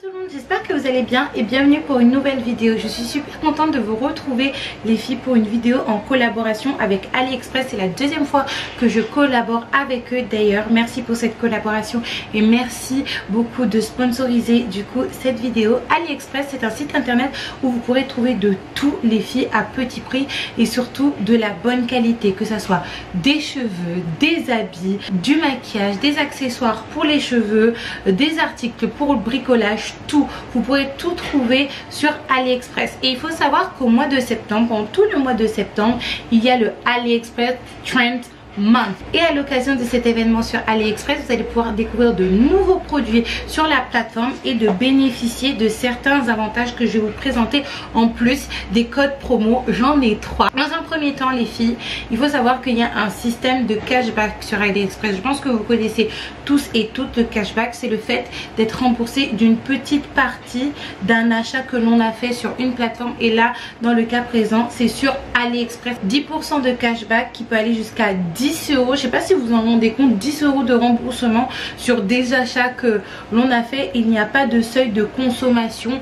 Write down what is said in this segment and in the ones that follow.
tout le monde, j'espère que vous allez bien et bienvenue pour une nouvelle vidéo. Je suis super contente de vous retrouver les filles pour une vidéo en collaboration avec AliExpress. C'est la deuxième fois que je collabore avec eux d'ailleurs. Merci pour cette collaboration et merci beaucoup de sponsoriser du coup cette vidéo. AliExpress, c'est un site internet où vous pourrez trouver de tout les filles à petit prix et surtout de la bonne qualité, que ça soit des cheveux, des habits, du maquillage, des accessoires pour les cheveux, des articles pour le bricolage, tout. Vous pourrez tout trouver sur AliExpress. Et il faut savoir qu'au mois de septembre, pendant tout le mois de septembre, il y a le AliExpress Trend Month. Et à l'occasion de cet événement sur AliExpress, vous allez pouvoir découvrir de nouveaux produits sur la plateforme et de bénéficier de certains avantages que je vais vous présenter en plus des codes promo. J'en ai 3. Dans un premier temps les filles, il faut savoir qu'il y a un système de cashback sur AliExpress. Je pense que vous connaissez tous et toutes le cashback. C'est le fait d'être remboursé d'une petite partie d'un achat que l'on a fait sur une plateforme. Et là, dans le cas présent, c'est sur AliExpress. 10% de cashback qui peut aller jusqu'à 10 €, je sais pas si vous en rendez compte, 10 € de remboursement sur des achats que l'on a fait. Il n'y a pas de seuil de consommation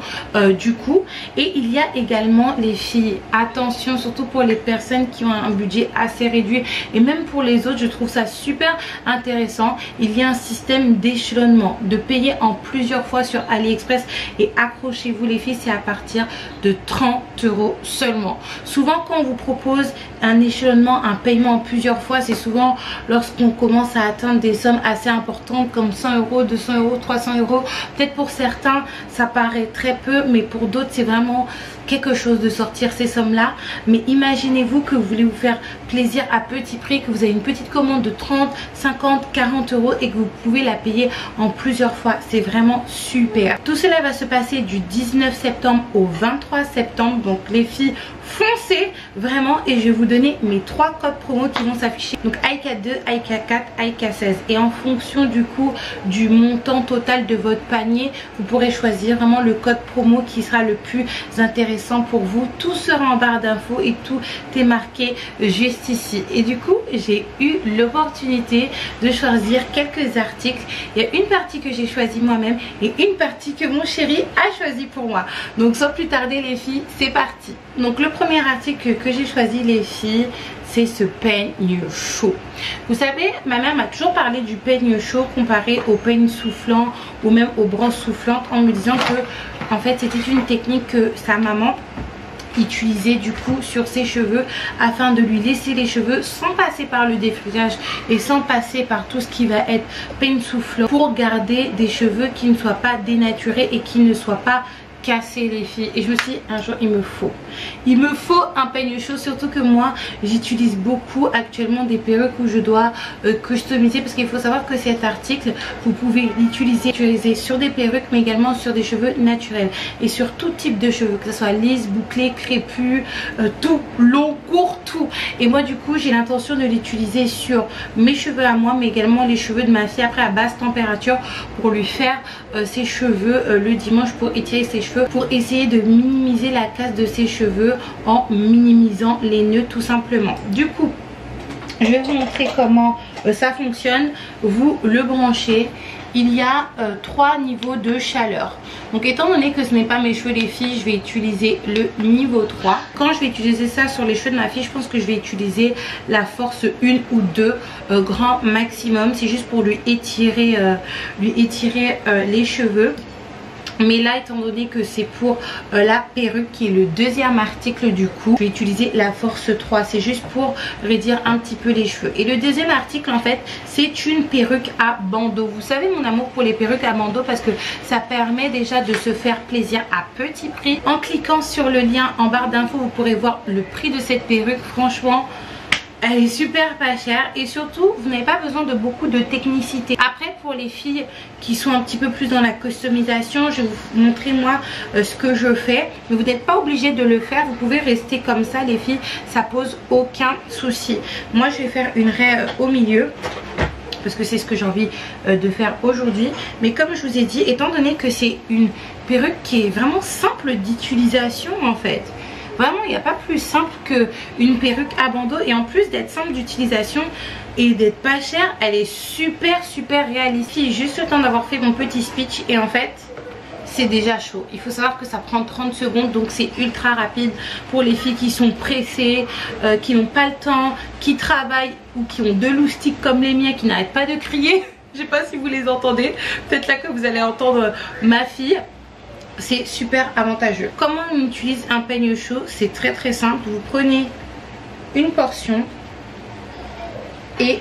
du coup. Et il y a également les filles, attention, surtout pour les personnes qui ont un budget assez réduit et même pour les autres, je trouve ça super intéressant. Il y a un système d'échelonnement, de payer en plusieurs fois sur AliExpress et accrochez-vous les filles, c'est à partir de 30 € seulement. Souvent quand on vous propose un échelonnement, un paiement en plusieurs fois, c'est souvent lorsqu'on commence à atteindre des sommes assez importantes comme 100 €, 200 €, 300 €. Peut-être pour certains ça paraît très peu, mais pour d'autres c'est vraiment quelque chose de sortir ces sommes là. Mais imaginez-vous que vous voulez vous faire plaisir à petit prix, que vous avez une petite commande de 30, 50, 40 € et que vous pouvez la payer en plusieurs fois. C'est vraiment super. Tout cela va se passer du 19 septembre au 23 septembre. Donc les filles, foncez vraiment, et je vais vous donner mes 3 codes promo qui vont s'afficher. Donc IK2, IK4, IK16. Et en fonction du coup du montant total de votre panier, vous pourrez choisir vraiment le code promo qui sera le plus intéressant pour vous. Tout sera en barre d'infos et tout est marqué juste ici. Et du coup j'ai eu l'opportunité de choisir quelques articles. Il y a une partie que j'ai choisi moi-même et une partie que mon chéri a choisi pour moi. Donc sans plus tarder les filles, c'est parti. Donc le premier article que j'ai choisi les filles, c'est ce peigne chaud. Vous savez, ma mère m'a toujours parlé du peigne chaud comparé au peigne soufflant ou même aux brosses soufflantes, en me disant que en fait c'était une technique que sa maman utilisait du coup sur ses cheveux afin de lui laisser les cheveux sans passer par le défrisage et sans passer par tout ce qui va être peigne soufflant, pour garder des cheveux qui ne soient pas dénaturés et qui ne soient pas casser les filles. Et je me suis dit un jour il me faut un peigne chaud, surtout que moi j'utilise beaucoup actuellement des perruques où je dois customiser, parce qu'il faut savoir que cet article vous pouvez l'utiliser sur des perruques mais également sur des cheveux naturels et sur tout type de cheveux, que ce soit lisse, bouclé, crépus, tout, long, court, tout. Et moi du coup j'ai l'intention de l'utiliser sur mes cheveux à moi mais également les cheveux de ma fille après à basse température pour lui faire ses cheveux le dimanche, pour étirer ses cheveux, pour essayer de minimiser la casse de ses cheveux en minimisant les nœuds tout simplement. Du coup je vais vous montrer comment ça fonctionne. Vous le branchez. Il y a 3 niveaux de chaleur. Donc étant donné que ce n'est pas mes cheveux les filles, je vais utiliser le niveau 3. Quand je vais utiliser ça sur les cheveux de ma fille, je pense que je vais utiliser la force 1 ou 2 grand maximum. C'est juste pour lui étirer les cheveux. Mais là étant donné que c'est pour la perruque qui est le deuxième article, du coup je vais utiliser la force 3. C'est juste pour raidir un petit peu les cheveux. Et le deuxième article en fait c'est une perruque à bandeau. Vous savez mon amour pour les perruques à bandeau, parce que ça permet déjà de se faire plaisir à petit prix. En cliquant sur le lien en barre d'infos vous pourrez voir le prix de cette perruque. Franchement elle est super pas chère et surtout vous n'avez pas besoin de beaucoup de technicité. Après pour les filles qui sont un petit peu plus dans la customisation, je vais vous montrer moi ce que je fais. Mais vous n'êtes pas obligé de le faire, vous pouvez rester comme ça les filles, ça pose aucun souci. Moi je vais faire une raie au milieu parce que c'est ce que j'ai envie de faire aujourd'hui. Mais comme je vous ai dit, étant donné que c'est une perruque qui est vraiment simple d'utilisation en fait, vraiment il n'y a pas plus simple qu'une perruque à bandeau. Et en plus d'être simple d'utilisation et d'être pas chère, elle est super réaliste. Juste le temps d'avoir fait mon petit speech et en fait c'est déjà chaud. Il faut savoir que ça prend 30 secondes, donc c'est ultra rapide pour les filles qui sont pressées, qui n'ont pas le temps, qui travaillent ou qui ont deux loustiques comme les miens qui n'arrêtent pas de crier. Je sais pas si vous les entendez, peut-être là que vous allez entendre ma fille. C'est super avantageux. Comment on utilise un peigne chaud? C'est très très simple. Vous prenez une portion et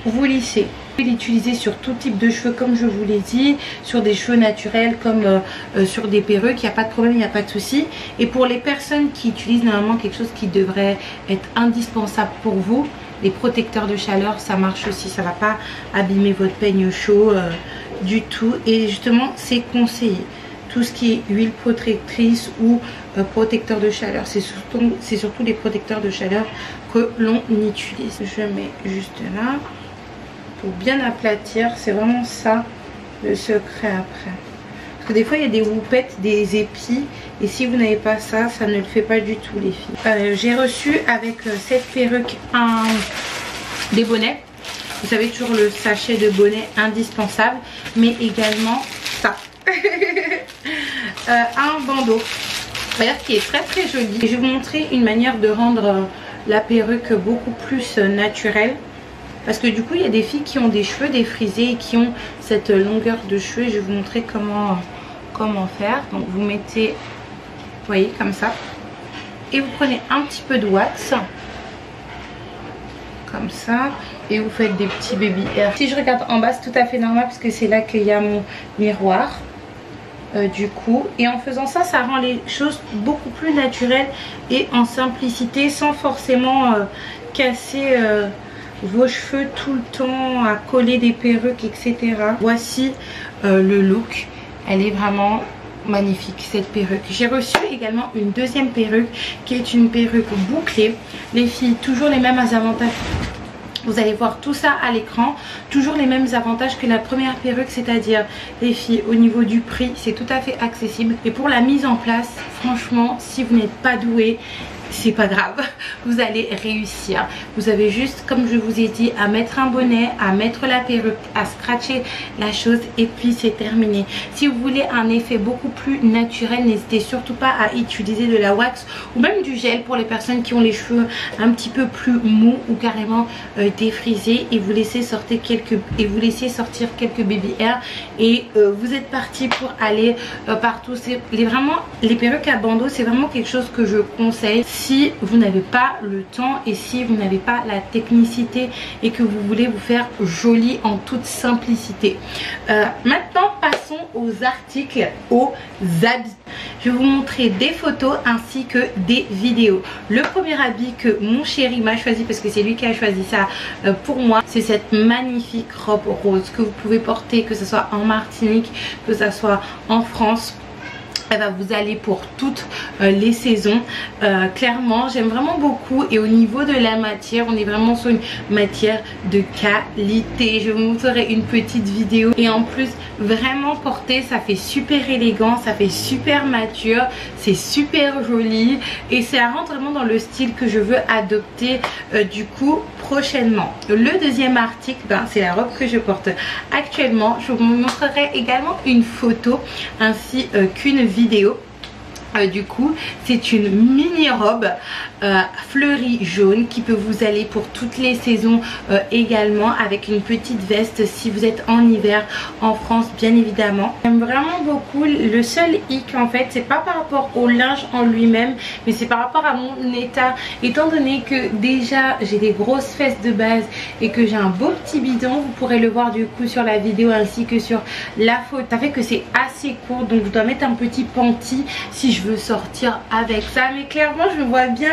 vous lissez. Vous pouvez l'utiliser sur tout type de cheveux comme je vous l'ai dit, sur des cheveux naturels comme sur des perruques, il n'y a pas de problème, il n'y a pas de souci. Et pour les personnes qui utilisent normalement quelque chose qui devrait être indispensable pour vous, les protecteurs de chaleur, ça marche aussi, ça ne va pas abîmer votre peigne chaud du tout. Et justement c'est conseillé. Tout ce qui est huile protectrice ou protecteur de chaleur, c'est surtout les protecteurs de chaleur que l'on utilise. Je mets juste là pour bien aplatir, c'est vraiment ça le secret après. Parce que des fois il y a des houpettes, des épis, et si vous n'avez pas ça, ça ne le fait pas du tout les filles. J'ai reçu avec cette perruque des bonnets. Vous savez, toujours le sachet de bonnet indispensable, mais également ça. Un bandeau d'ailleurs qui est très très joli. Et je vais vous montrer une manière de rendre la perruque beaucoup plus naturelle, parce que du coup il y a des filles qui ont des cheveux défrisés et qui ont cette longueur de cheveux. Je vais vous montrer comment faire. Donc vous mettez, vous voyez, comme ça, et vous prenez un petit peu de wax comme ça et vous faites des petits baby hairs. Si je regarde en bas, c'est tout à fait normal parce que c'est là qu'il y a mon miroir. Du coup, et en faisant ça, ça rend les choses beaucoup plus naturelles et en simplicité, sans forcément casser vos cheveux tout le temps, à coller des perruques, etc. Voici le look. Elle est vraiment magnifique cette perruque. J'ai reçu également une deuxième perruque qui est une perruque bouclée. Les filles, toujours les mêmes avantages. Vous allez voir tout ça à l'écran, toujours les mêmes avantages que la première perruque, c'est-à-dire les filles, au niveau du prix, c'est tout à fait accessible. Et pour la mise en place, franchement, si vous n'êtes pas doué, c'est pas grave, vous allez réussir. Vous avez juste, comme je vous ai dit, à mettre un bonnet, à mettre la perruque, à scratcher la chose et puis c'est terminé. Si vous voulez un effet beaucoup plus naturel, n'hésitez surtout pas à utiliser de la wax ou même du gel pour les personnes qui ont les cheveux un petit peu plus mous ou carrément défrisés, et vous laissez sortir quelques baby hairs et vous êtes parti pour aller partout. Vraiment, les perruques à bandeau, c'est vraiment quelque chose que je conseille si vous n'avez pas le temps et si vous n'avez pas la technicité et que vous voulez vous faire joli en toute simplicité. Maintenant passons aux articles, aux habits. Je vais vous montrer des photos ainsi que des vidéos. Le premier habit que mon chéri m'a choisi, parce que c'est lui qui a choisi ça pour moi, c'est cette magnifique robe rose que vous pouvez porter, que ce soit en Martinique, que ce soit en France. Elle va vous aller pour toutes les saisons. Clairement, j'aime vraiment beaucoup. Et au niveau de la matière, on est vraiment sur une matière de qualité. Je vous montrerai une petite vidéo. Et en plus, vraiment porter, ça fait super élégant, ça fait super mature, c'est super joli. Et ça rentre vraiment dans le style que je veux adopter du coup prochainement. Le deuxième article, c'est la robe que je porte actuellement. Je vous montrerai également une photo ainsi qu'une vidéo. Du coup, c'est une mini robe fleurie jaune qui peut vous aller pour toutes les saisons également, avec une petite veste si vous êtes en hiver en France bien évidemment. J'aime vraiment beaucoup. Le seul hic en fait, c'est pas par rapport au linge en lui-même, mais c'est par rapport à mon état, étant donné que déjà j'ai des grosses fesses de base et que j'ai un beau petit bidon. Vous pourrez le voir du coup sur la vidéo ainsi que sur la photo. Ça fait que c'est assez court, donc je dois mettre un petit panty si je veux sortir avec ça. Mais clairement je me vois bien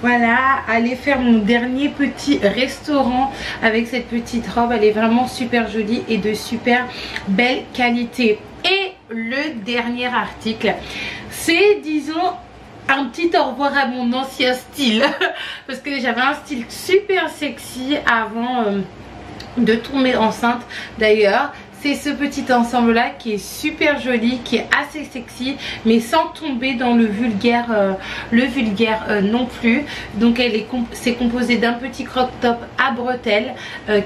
voilà, aller faire mon dernier petit restaurant avec cette petite robe. Elle est vraiment super jolie et de super belle qualité. Et le dernier article, c'est disons un petit au revoir à mon ancien style parce que j'avais un style super sexy avant de tomber enceinte. D'ailleurs c'est ce petit ensemble là qui est super joli, qui est assez sexy mais sans tomber dans le vulgaire non plus. Donc c'est composé d'un petit crop top à bretelles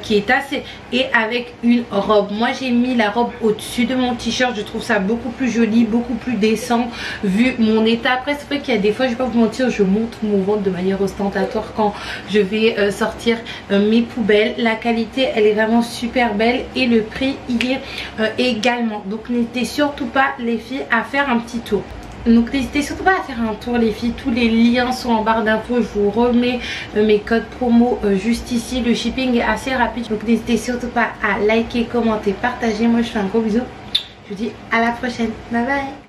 qui est assez, et avec une robe. Moi j'ai mis la robe au-dessus de mon t-shirt, je trouve ça beaucoup plus joli, beaucoup plus décent vu mon état. Après c'est vrai qu'il y a des fois, je vais pas vous mentir, je montre mon ventre de manière ostentatoire quand je vais sortir mes poubelles. La qualité elle est vraiment super belle et le prix il est également. Donc n'hésitez surtout pas les filles à faire un petit tour. Donc n'hésitez surtout pas à faire un tour les filles, tous les liens sont en barre d'infos, je vous remets mes codes promo juste ici. Le shipping est assez rapide, donc n'hésitez surtout pas à liker, commenter, partager. Moi je fais un gros bisou, je vous dis à la prochaine, bye bye.